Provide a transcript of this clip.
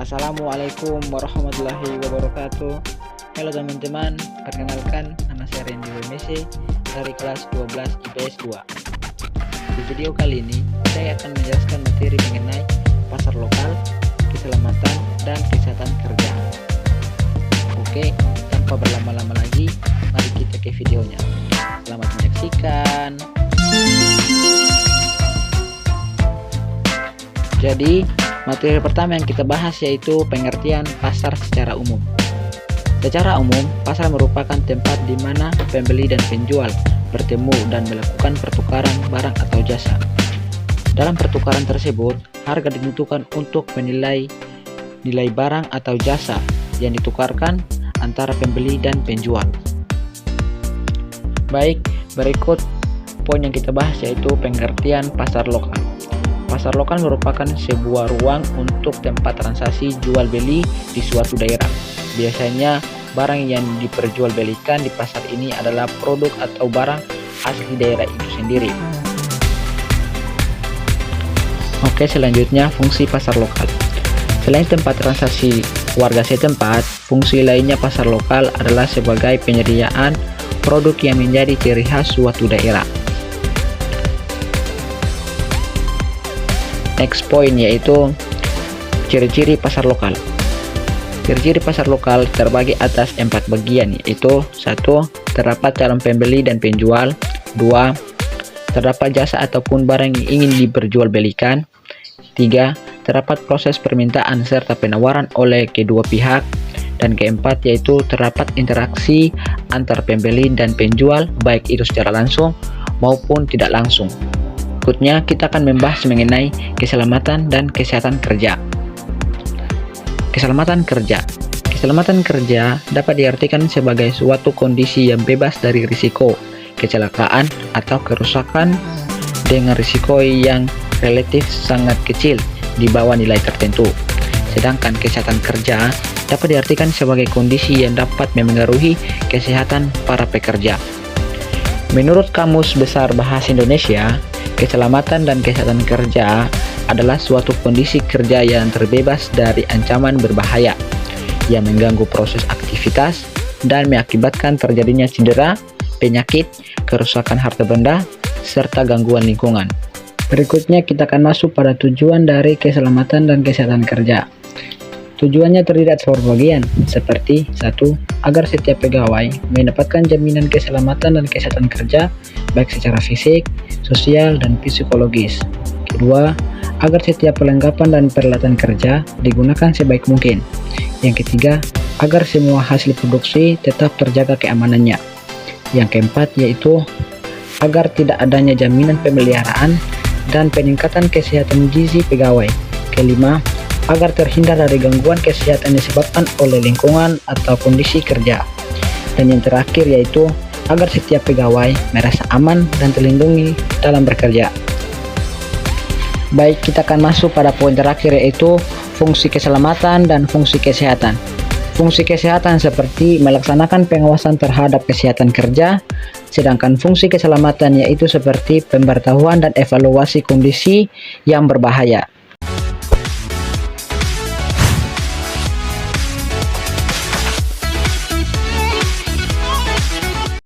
Assalamualaikum warahmatullahi wabarakatuh. Halo teman-teman, perkenalkan nama saya Randy Wemese dari kelas 12 IPS 2. Di video kali ini saya akan menjelaskan materi mengenai pasar lokal, keselamatan, dan kesehatan kerja. Oke, tanpa berlama-lama lagi, mari kita ke videonya. Selamat menyaksikan. Jadi, materi pertama yang kita bahas yaitu pengertian pasar secara umum. Secara umum, pasar merupakan tempat di mana pembeli dan penjual bertemu dan melakukan pertukaran barang atau jasa. Dalam pertukaran tersebut, harga ditentukan untuk menilai nilai barang atau jasa yang ditukarkan antara pembeli dan penjual. Baik, berikut poin yang kita bahas yaitu pengertian pasar lokal. Pasar lokal merupakan sebuah ruang untuk tempat transaksi jual beli di suatu daerah. Biasanya barang yang diperjualbelikan di pasar ini adalah produk atau barang asli daerah itu sendiri. Oke, selanjutnya fungsi pasar lokal. Selain tempat transaksi warga setempat, fungsi lainnya pasar lokal adalah sebagai penyediaan produk yang menjadi ciri khas suatu daerah. Next point yaitu ciri-ciri pasar lokal. Ciri-ciri pasar lokal terbagi atas 4 bagian, yaitu 1. Terdapat calon pembeli dan penjual. 2. Terdapat jasa ataupun barang yang ingin diperjualbelikan. 3. Terdapat proses permintaan serta penawaran oleh kedua pihak. Dan keempat yaitu terdapat interaksi antar pembeli dan penjual, baik itu secara langsung maupun tidak langsung. Berikutnya kita akan membahas mengenai keselamatan dan kesehatan kerja. Keselamatan kerja. Keselamatan kerja dapat diartikan sebagai suatu kondisi yang bebas dari risiko kecelakaan atau kerusakan dengan risiko yang relatif sangat kecil di bawah nilai tertentu. Sedangkan kesehatan kerja dapat diartikan sebagai kondisi yang dapat memengaruhi kesehatan para pekerja. Menurut Kamus Besar Bahasa Indonesia, keselamatan dan kesehatan kerja adalah suatu kondisi kerja yang terbebas dari ancaman berbahaya yang mengganggu proses aktivitas dan mengakibatkan terjadinya cedera, penyakit, kerusakan harta benda, serta gangguan lingkungan. Berikutnya kita akan masuk pada tujuan dari keselamatan dan kesehatan kerja. Tujuannya terdiri atas beberapa bagian, seperti 1. Agar setiap pegawai mendapatkan jaminan keselamatan dan kesehatan kerja, baik secara fisik, sosial, dan psikologis. Kedua, agar setiap perlengkapan dan peralatan kerja digunakan sebaik mungkin. Yang ketiga, agar semua hasil produksi tetap terjaga keamanannya. Yang keempat yaitu agar tidak adanya jaminan pemeliharaan dan peningkatan kesehatan gizi pegawai. Kelima, agar terhindar dari gangguan kesehatan disebabkan oleh lingkungan atau kondisi kerja. Dan yang terakhir yaitu agar setiap pegawai merasa aman dan terlindungi dalam bekerja. Baik, kita akan masuk pada poin terakhir yaitu fungsi keselamatan dan fungsi kesehatan. Fungsi kesehatan seperti melaksanakan pengawasan terhadap kesehatan kerja, sedangkan fungsi keselamatan yaitu seperti pemberitahuan dan evaluasi kondisi yang berbahaya.